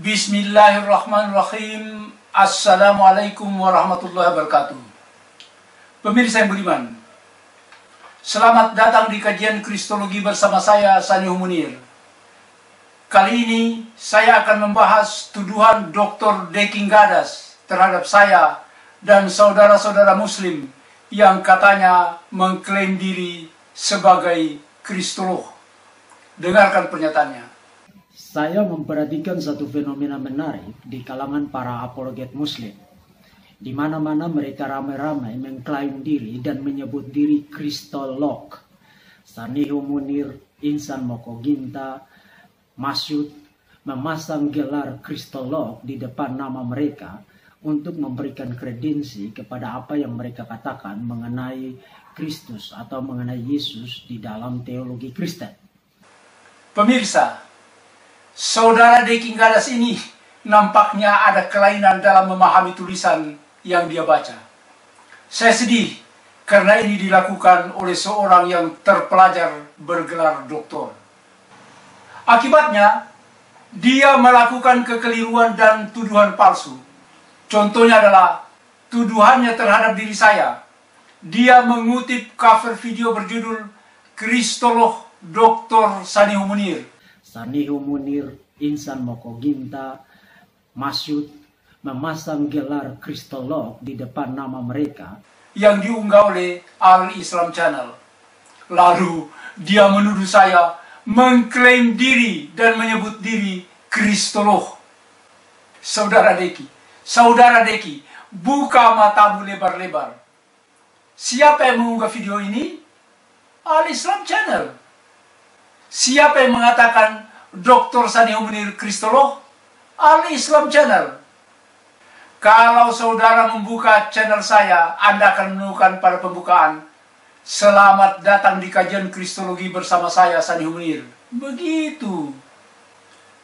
Bismillahirrahmanirrahim. Assalamualaikum warahmatullahi wabarakatuh. Pemirsa yang budiman, selamat datang di kajian Kristologi bersama saya, Sanihu Munir. Kali ini saya akan membahas tuduhan Dr. Deki Gadas terhadap saya dan saudara-saudara muslim yang katanya mengklaim diri sebagai Kristolog. Dengarkan pernyataannya. Saya memperhatikan satu fenomena menarik di kalangan para apologet muslim. Di mana-mana mereka ramai-ramai mengklaim diri dan menyebut diri Kristolog. Sanihu Munir, Insan Moko Ginta, Masyud memasang gelar Kristolog di depan nama mereka untuk memberikan kredensi kepada apa yang mereka katakan mengenai Kristus atau mengenai Yesus di dalam teologi Kristen. Pemirsa, Saudara Deki Gadas ini nampaknya ada kelainan dalam memahami tulisan yang dia baca. Saya sedih karena ini dilakukan oleh seorang yang terpelajar bergelar doktor. Akibatnya, dia melakukan kekeliruan dan tuduhan palsu. Contohnya adalah tuduhannya terhadap diri saya. Dia mengutip cover video berjudul Kristolog Dr. Sanihu Munir. Sanihu Munir, Insan Moko Ginta, Masyud memasang gelar Kristolog di depan nama mereka yang diunggah oleh Al Islam Channel. Lalu dia menuduh saya mengklaim diri dan menyebut diri Kristolog. Saudara Deki, buka matamu lebar-lebar. Siapa yang mengunggah video ini? Al Islam Channel. Siapa yang mengatakan Dr. Sanihu Munir Kristolog? Al Islam Channel. Kalau saudara membuka channel saya, Anda akan menemukan pada pembukaan, "Selamat datang di kajian Kristologi bersama saya, Sanihu Munir." Begitu.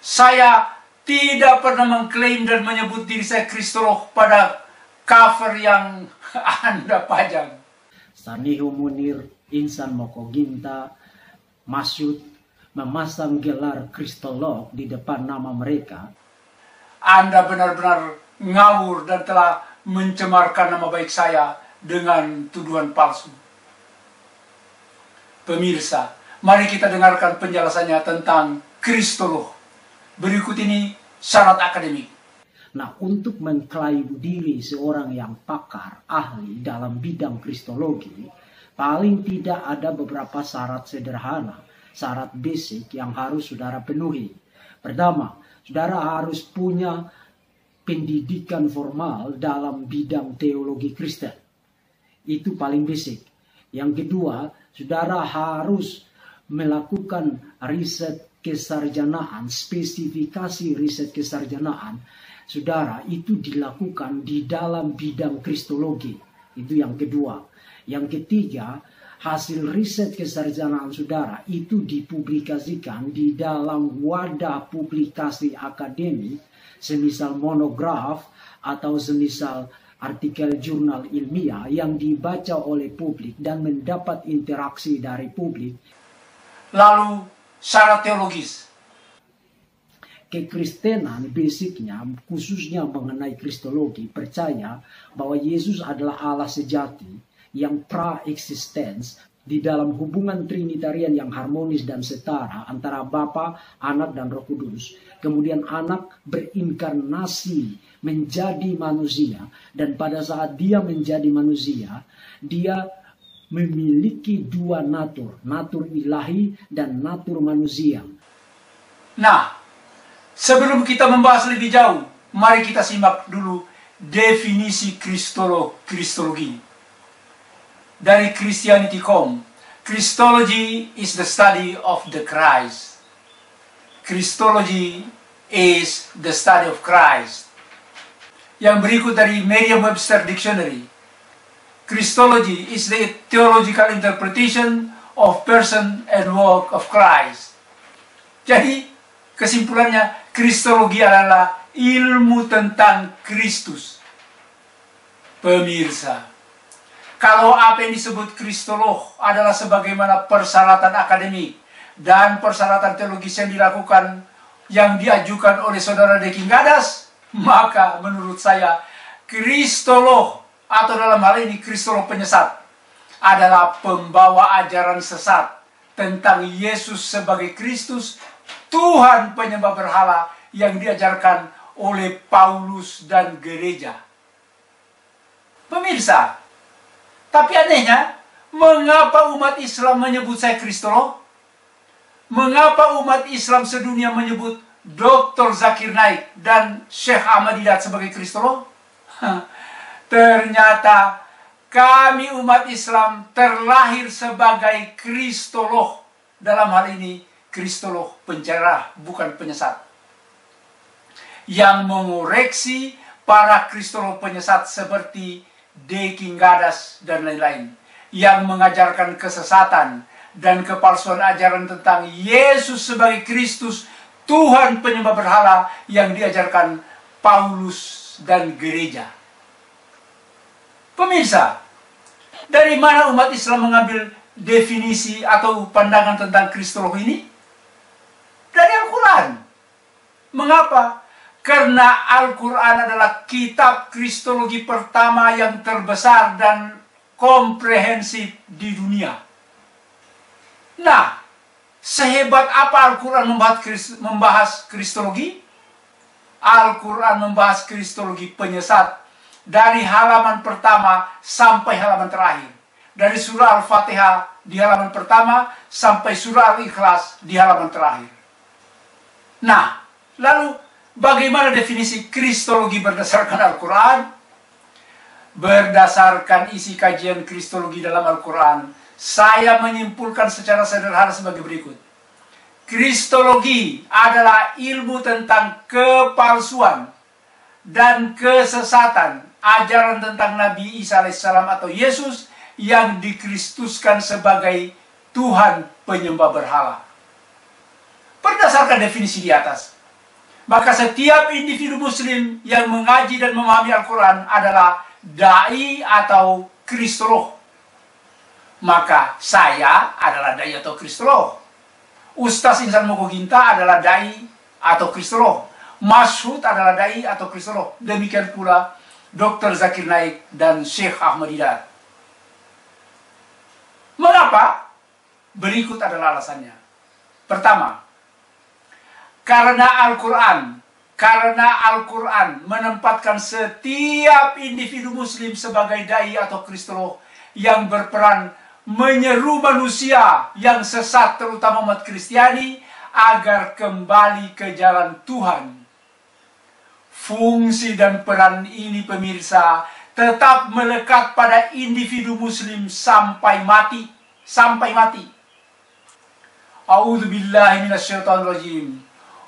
Saya tidak pernah mengklaim dan menyebut diri saya Kristolog pada cover yang Anda pajang. Sanihu Munir, Insan Moko Ginta, Masyud memasang gelar Kristolog di depan nama mereka. Anda benar-benar ngawur dan telah mencemarkan nama baik saya dengan tuduhan palsu. Pemirsa, mari kita dengarkan penjelasannya tentang Kristolog. Berikut ini syarat akademik. Nah, untuk mengklaim diri seorang yang pakar, ahli dalam bidang kristologi, paling tidak ada beberapa syarat sederhana, syarat basic yang harus saudara penuhi. Pertama, saudara harus punya pendidikan formal dalam bidang teologi Kristen. Itu paling basic. Yang kedua, saudara harus melakukan riset kesarjanaan, spesifikasi riset kesarjanaan. Saudara, itu dilakukan di dalam bidang kristologi. Itu yang kedua. Yang ketiga, hasil riset kesarjanaan saudara itu dipublikasikan di dalam wadah publikasi akademik, semisal monograf atau semisal artikel jurnal ilmiah yang dibaca oleh publik dan mendapat interaksi dari publik. Lalu, syarat teologis. Kekristenan basicnya, khususnya mengenai kristologi, percaya bahwa Yesus adalah Allah sejati yang pra-existence di dalam hubungan trinitarian yang harmonis dan setara antara Bapa, Anak, dan Roh Kudus. Kemudian anak berinkarnasi menjadi manusia, dan pada saat dia menjadi manusia, dia memiliki dua natur, natur ilahi dan natur manusia. Nah, sebelum kita membahas lebih jauh, mari kita simak dulu definisi Kristologi. Dari Christianity.com, Christology is the study of the Christ. Christology is the study of Christ. Yang berikut dari Merriam-Webster Dictionary, Christology is the theological interpretation of person and work of Christ. Jadi, kesimpulannya, Kristologi adalah ilmu tentang Kristus. Pemirsa, kalau apa yang disebut Kristolog adalah sebagaimana persyaratan akademik dan persyaratan teologis yang dilakukan yang diajukan oleh saudara Deki Gadas, maka menurut saya kristolog atau dalam hal ini kristolog penyesat adalah pembawa ajaran sesat tentang Yesus sebagai Kristus, Tuhan penyembah berhala yang diajarkan oleh Paulus dan gereja. Pemirsa, tapi anehnya, mengapa umat Islam menyebut saya kristolog? Mengapa umat Islam sedunia menyebut Dr. Zakir Naik dan Syekh Ahmad Didat sebagai kristolog? Ternyata kami umat Islam terlahir sebagai kristolog. Dalam hal ini kristolog pencerah, bukan penyesat, yang mengoreksi para kristolog penyesat seperti Deki Gadas dan lain-lain, yang mengajarkan kesesatan dan kepalsuan ajaran tentang Yesus sebagai Kristus, Tuhan penyembah berhala yang diajarkan Paulus dan gereja. Pemirsa, dari mana umat Islam mengambil definisi atau pandangan tentang kristolog ini? Dari Al-Quran. Mengapa? Karena Al-Quran adalah kitab kristologi pertama yang terbesar dan komprehensif di dunia. Nah, sehebat apa Al-Quran membahas kristologi? Al-Quran membahas kristologi penyesat dari halaman pertama sampai halaman terakhir. Dari surah Al-Fatihah di halaman pertama sampai surah Al-Ikhlas di halaman terakhir. Nah, lalu bagaimana definisi kristologi berdasarkan Al-Quran? Berdasarkan isi kajian kristologi dalam Al-Quran, saya menyimpulkan secara sederhana sebagai berikut. Kristologi adalah ilmu tentang kepalsuan dan kesesatan ajaran tentang Nabi Isa alaihissalam atau Yesus yang dikristuskan sebagai Tuhan penyembah berhala. Berdasarkan definisi di atas, maka setiap individu muslim yang mengaji dan memahami Al-Quran adalah da'i atau kristolog. Maka saya adalah da'i atau kristolog. Ustaz Insan Mokoginta adalah da'i atau kristolog. Masyhud adalah da'i atau kristolog. Demikian pula Dr. Zakir Naik dan Syekh Ahmad Didat. Mengapa? Berikut adalah alasannya. Pertama, karena Al-Quran menempatkan setiap individu muslim sebagai da'i atau kristolog yang berperan menyeru manusia yang sesat, terutama umat Kristiani, agar kembali ke jalan Tuhan. Fungsi dan peran ini, pemirsa, tetap melekat pada individu muslim sampai mati. Sampai mati. A'udzu billahi minasyaitonir rajim.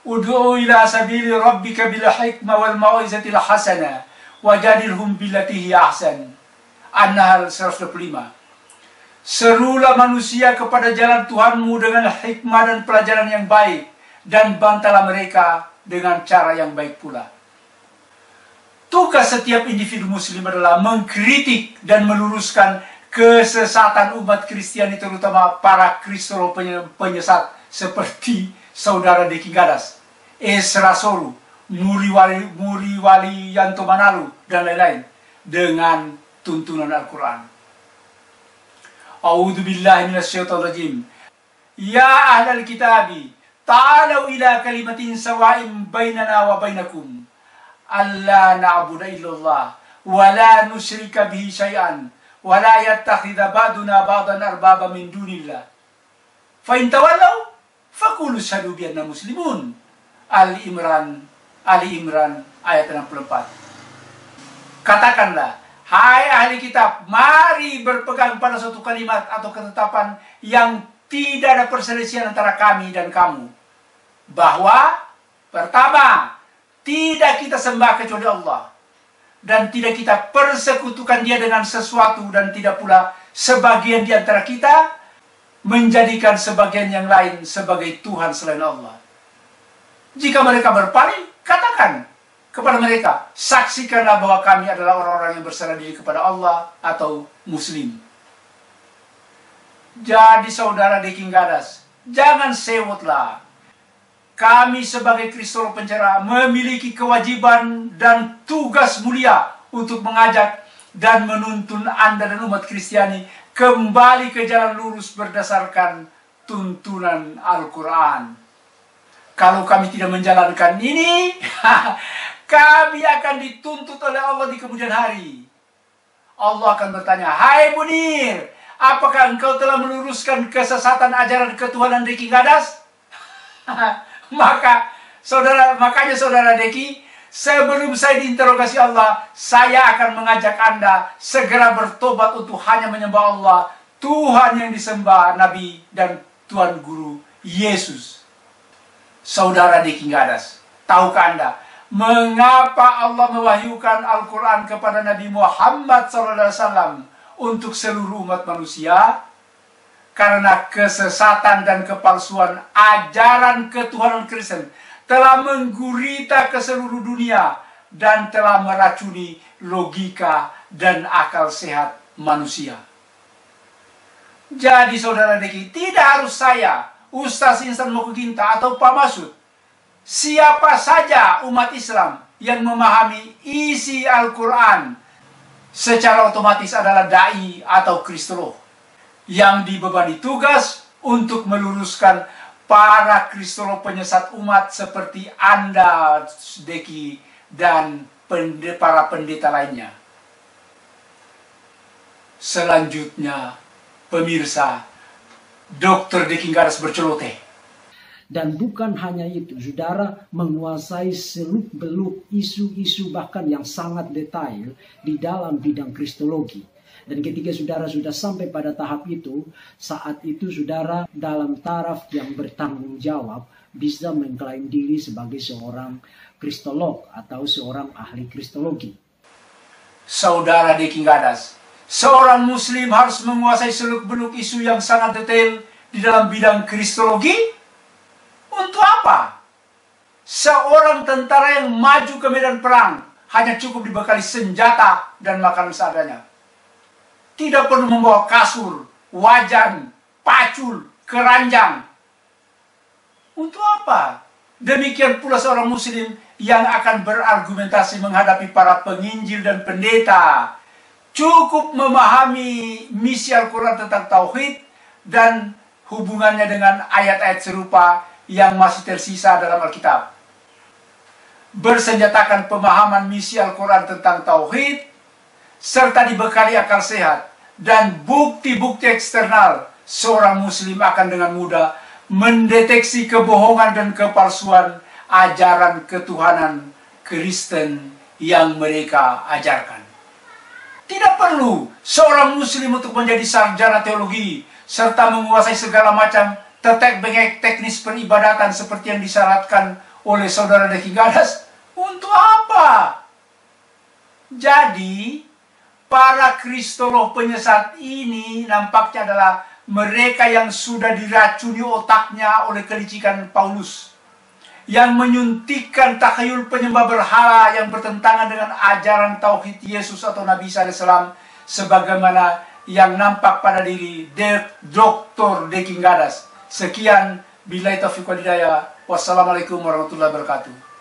Ud'u ila sabili rabbika bil hikmah wal mau'izatil hasanah wajadilhum billati hiya ahsan. An-Nahl 125. Serulah manusia kepada jalan Tuhanmu dengan hikmah dan pelajaran yang baik, dan bantalah mereka dengan cara yang baik pula. Tugas setiap individu muslim adalah mengkritik dan meluruskan kesesatan umat Kristiani, terutama para kristolog penyesat seperti saudara Deki Gadas, Esra Soru, Muri Wali Yanto Manalu, dan lain-lain, dengan tuntunan Al-Quran. A'udzu billahi minasyaitonir rajim. Ya ahlal kitabi, ta'alu ila kalimatin sawa'in bainana wa bainakum, alla na'budu illallah wa la nusyrika bihi syai'an wa la yattakhidha ba'duna ba'dan arbaba min dunillah. Fa in tawallaw faqulu syahadu bi anna muslimun. Ali Imran ayat 64. Katakanlah, hai ahli kitab, mari berpegang pada suatu kalimat atau ketetapan yang tidak ada perselisihan antara kami dan kamu. Bahwa, pertama, tidak kita sembah kecuali Allah. Dan tidak kita persekutukan dia dengan sesuatu, dan tidak pula sebagian di antara kita menjadikan sebagian yang lain sebagai Tuhan selain Allah. Jika mereka berpaling, katakan kepada mereka, saksikanlah bahwa kami adalah orang-orang yang berserah diri kepada Allah atau Muslim. Jadi saudara Deki Gadas, jangan sewotlah. kami sebagai Kristolog pencerah memiliki kewajiban dan tugas mulia untuk mengajak dan menuntun Anda dan umat Kristiani kembali ke jalan lurus berdasarkan tuntunan Al-Quran. Kalau kami tidak menjalankan ini, kami akan dituntut oleh Allah di kemudian hari. Allah akan bertanya, "Hai Munir, apakah engkau telah meluruskan kesesatan ajaran ketuhanan Deki Gadas?" Makanya saudara Deki, sebelum saya diinterogasi Allah, saya akan mengajak Anda segera bertobat untuk hanya menyembah Allah, Tuhan yang disembah, Nabi dan Tuhan Guru Yesus. Saudara Deki Gadas, tahukah Anda mengapa Allah mewahyukan Al-Quran kepada Nabi Muhammad SAW untuk seluruh umat manusia? Karena kesesatan dan kepalsuan ajaran ketuhanan Kristen telah menggurita ke seluruh dunia dan telah meracuni logika dan akal sehat manusia. Jadi saudara Deki, tidak harus saya, Ustaz Insan Mokuginta atau Pak Masud, siapa saja umat Islam yang memahami isi Al-Quran secara otomatis adalah da'i atau kristolog yang dibebani tugas untuk meluruskan para kristolog penyesat umat seperti Anda, Deki, dan para pendeta lainnya. Selanjutnya, pemirsa, Dr. Deki Gadas berceloteh. Dan bukan hanya itu, saudara menguasai seluk-beluk isu-isu bahkan yang sangat detail di dalam bidang kristologi. Dan ketika saudara sudah sampai pada tahap itu, saat itu saudara dalam taraf yang bertanggung jawab bisa mengklaim diri sebagai seorang kristolog atau seorang ahli kristologi. Saudara Deki Gadas, seorang muslim harus menguasai seluk-beluk isu yang sangat detail di dalam bidang kristologi? Untuk apa? Seorang tentara yang maju ke medan perang hanya cukup dibekali senjata dan makanan seadanya. Tidak perlu membawa kasur, wajan, pacul, keranjang. Untuk apa? Demikian pula seorang muslim yang akan berargumentasi menghadapi para penginjil dan pendeta. Cukup memahami misi Al-Quran tentang tauhid dan hubungannya dengan ayat-ayat serupa yang masih tersisa dalam Alkitab. Bersenjatakan pemahaman misi Al-Quran tentang tauhid, serta dibekali akal sehat dan bukti-bukti eksternal, seorang muslim akan dengan mudah mendeteksi kebohongan dan kepalsuan ajaran ketuhanan Kristen yang mereka ajarkan. Tidak perlu seorang muslim untuk menjadi sarjana teologi serta menguasai segala macam tetek-bengek teknis peribadatan seperti yang disyaratkan oleh saudara Deki Gadas. Untuk apa? Jadi, para kristolog penyesat ini nampaknya adalah mereka yang sudah diracuni otaknya oleh kelicikan Paulus, yang menyuntikkan takhayul penyembah berhala yang bertentangan dengan ajaran tauhid Yesus atau Nabi Isa AS, sebagaimana yang nampak pada diri Dr. Deki Gadas. Sekian, billahi taufiq wal hidayah. Wassalamualaikum warahmatullahi wabarakatuh.